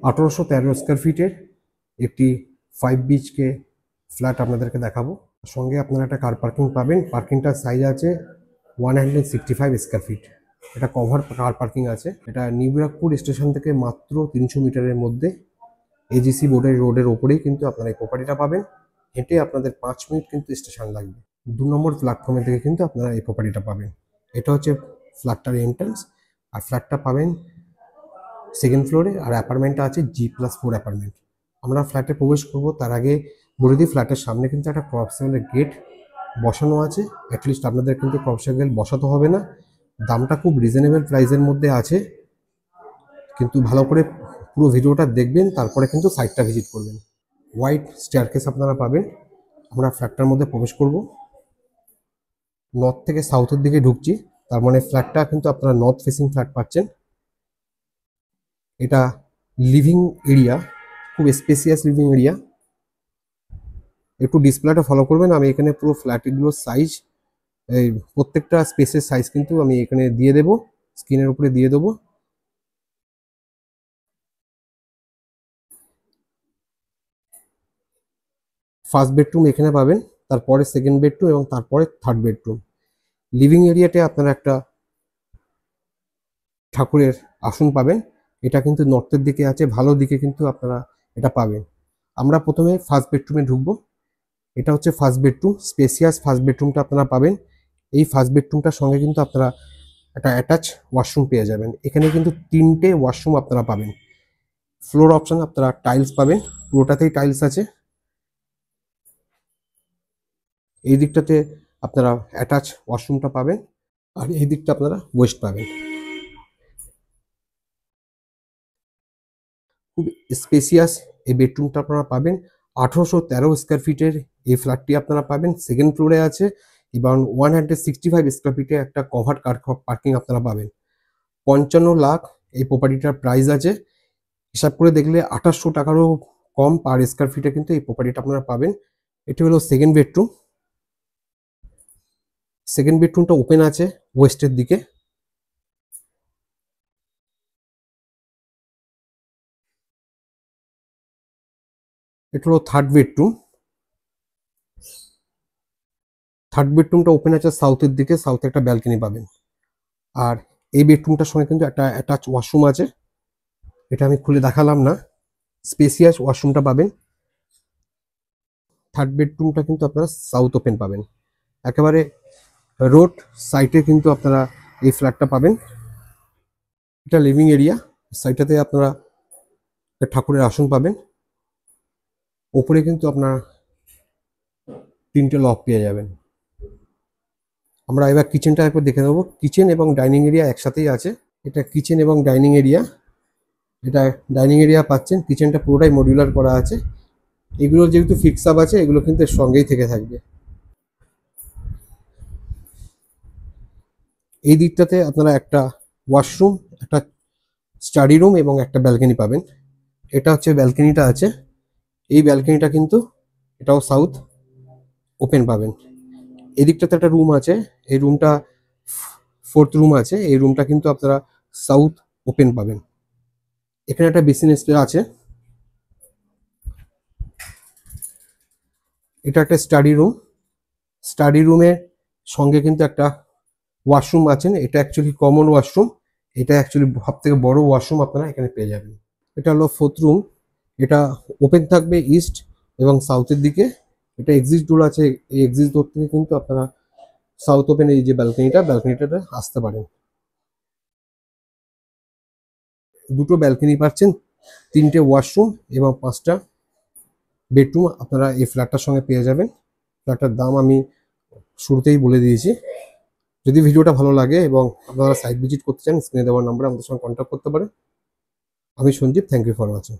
1813 square ফিটের একটি 5 BHK flat আপনাদেরকে দেখাবো। সঙ্গে আপনারা একটা কার পার্কিং পাবেন। পার্কিংটার সাইজ আছে 165 স্কোয়ার ফিট। এটা কভার কার পার্কিং আছে। এটা নিউ ব্যারাকপুর স্টেশন থেকে মাত্র 300 মিটারের মধ্যে AGC রোডের ওপরেই কিন্তু আপনারা এই প্রপার্টিটা পাবেন। হেঁটে আপনাদের 5 মিনিট কিন্তু স্টেশন লাগবে। 2 নম্বর প্ল্যাটফর্মে থেকে কিন্তু আপনারা এই প্রপার্টিটা পাবেন। এটা হচ্ছে ফ্ল্যাটটার এন্ট্রান্স, আর ফ্ল্যাটটা পাবেন সেকেন্ড ফ্লোরে, আর অ্যাপার্টমেন্টটা আছে G+4 অ্যাপার্টমেন্ট। আমরা ফ্ল্যাটে প্রবেশ করব তার আগে বলে দিই, ফ্ল্যাটের সামনে কিন্তু একটা প্রফেশনাল গেট বসানো আছে। অ্যাটলিস্ট আপনাদের কিন্তু প্রফেশনাল গেট বসাতে হবে না। দামটা খুব রিজনেবল প্রাইসের মধ্যে আছে, কিন্তু ভালো করে পুরো ভিডিওটা দেখবেন, তারপরে কিন্তু সাইটটা ভিজিট করবেন। হোয়াইট স্টেয়ারকেস আপনারা পাবেন। আমরা ফ্ল্যাটটার মধ্যে প্রবেশ করব। নর্থ থেকে সাউথের দিকে ঢুকছি, তার মানে ফ্ল্যাটটা কিন্তু আপনারা নর্থ ফেসিং ফ্ল্যাট পাচ্ছেন। এটা লিভিং এরিয়া, খুব স্পেসিয়াস লিভিং এরিয়া। একটু ডিসপ্লেটা ফলো করবেন। আমি এখানে পুরো ফ্ল্যাটগুলোর সাইজ, এই প্রত্যেকটা স্পেসের সাইজ কিন্তু আমি এখানে দিয়ে দেবো, স্ক্রিনের উপরে দিয়ে দেবো। ফার্স্ট বেডরুম এখানে পাবেন, তারপরে সেকেন্ড বেডরুম এবং তারপরে থার্ড বেডরুম। লিভিং এরিয়াতে আপনারা একটা ঠাকুরের আসন পাবেন। এটা কিন্তু নর্থের দিকে আছে, ভালো দিকে কিন্তু আপনারা এটা পাবেন। আমরা প্রথমে ফার্স্ট বেডরুমে ঢুকবো। এটা হচ্ছে ফার্স্ট বেডরুম, স্পেসিয়াস ফার্স্ট বেডরুমটা আপনারা পাবেন। এই ফার্স্ট বেডরুমটার সঙ্গে কিন্তু আপনারা একটা অ্যাটাচ ওয়াশরুম পেয়ে যাবেন। এখানে কিন্তু 3টে ওয়াশরুম আপনারা পাবেন। ফ্লোর অপশন আপনারা টাইলস পাবেন, পুরোটাতেই টাইলস আছে। এই দিকটাতে আপনারা অ্যাটাচ ওয়াশরুমটা পাবেন, আর এই দিকটা আপনারা ওয়েস্ট পাবেন। খুব স্পেসিয়াস এই বেডরুমটা আপনারা পাবেন। 1813 স্কোয়ার ফিটের এই ফ্ল্যাটটি আপনারা পাবেন, সেকেন্ড ফ্লোরে আছে, এবং 165 স্কোয়ার ফিটে একটা কভার কার পার্কিং আপনারা পাবেন। 55 লাখ এই প্রপার্টিটার প্রাইস আছে। হিসাব করে দেখলে 2800 টাকারও কম পার স্কোয়ার ফিটে কিন্তু এই প্রপার্টিটা আপনারা পাবেন। এটি হলো সেকেন্ড বেডরুম। সেকেন্ড বেডরুমটা ওপেন আছে ওয়েস্টের দিকে। এটা হলো থার্ড বেডরুম। থার্ড বেডরুমটা ওপেন আছে সাউথের দিকে, সাউথে একটা ব্যালকনি পাবেন। আর এই বেডরুমটার সঙ্গে কিন্তু একটা অ্যাটাচ ওয়াশরুম আছে, এটা আমি খুলে দেখালাম না। স্পেসিয়াস ওয়াশরুমটা পাবেন। থার্ড বেডরুমটা কিন্তু আপনারা সাউথ ওপেন পাবেন, একেবারে রোড সাইডে কিন্তু আপনারা এই ফ্ল্যাটটা পাবেন। এটা লিভিং এরিয়া, সাইডটাতে আপনারা ঠাকুরের আসন পাবেন। ওপরে কিন্তু আপনারা 3টে লক পেয়ে যাবেন। আমরা এবার কিচেনটা একবার দেখে নেবো। কিচেন এবং ডাইনিং এরিয়া একসাথেই আছে। এটা কিচেন এবং ডাইনিং এরিয়া। এটা ডাইনিং এরিয়া পাচ্ছেন, কিচেনটা পুরোটাই মডিউলার করা আছে। এগুলো যেহেতু ফিক্স আপ আছে, এগুলো কিন্তু এর সঙ্গেই থেকে থাকবে। এই দিকটাতে আপনারা একটা ওয়াশরুম, একটা স্টাডি রুম এবং একটা ব্যালকনি পাবেন। এটা হচ্ছে ব্যালকনিটা আছে। এই ব্যালকনিটা কিন্তু এটাও সাউথ ওপেন পাবেন। এই দিকটাতে একটা রুম আছে, এই রুমটা ফোর্থ রুম আছে। এই রুমটা কিন্তু আপনারা সাউথ ওপেন পাবেন। এখানে একটা বেসিন স্পেস আছে। এটা একটা স্টাডি রুম। স্টাডি রুমের সঙ্গে কিন্তু একটা ওয়াশরুম আছেন। এটা অ্যাকচুয়ালি কমন ওয়াশরুম, এটা অ্যাকচুয়ালি সব থেকে বড় ওয়াশরুম আপনারা এখানে পেয়ে যাবেন। এটা হলো ফোর্থ রুম। এটা ওপেন থাকবে ইস্ট এবং সাউথের দিকে। এটা এক্সিট ডোর আছে, এই এক্সিট ডোর থেকে কিন্তু আপনারা সাউথ ওপেন এই যে ব্যালকনিটাতে আসতে পারেন। দুটো ব্যালকনি পাচ্ছেন, 3টে ওয়াশরুম এবং 5টা বেডরুম আপনারা এই ফ্ল্যাটটার সঙ্গে পেয়ে যাবেন। ফ্ল্যাটটার দাম আমি শুরুতেই বলে দিয়েছি। যদি ভিডিওটা ভালো লাগে এবং আপনারা সাইট ভিজিট করতে চান, স্ক্রিনে দেওয়ার নাম্বারে আমাদের সঙ্গে কন্ট্যাক্ট করতে পারেন। আমি Sanjib, thank you for watching.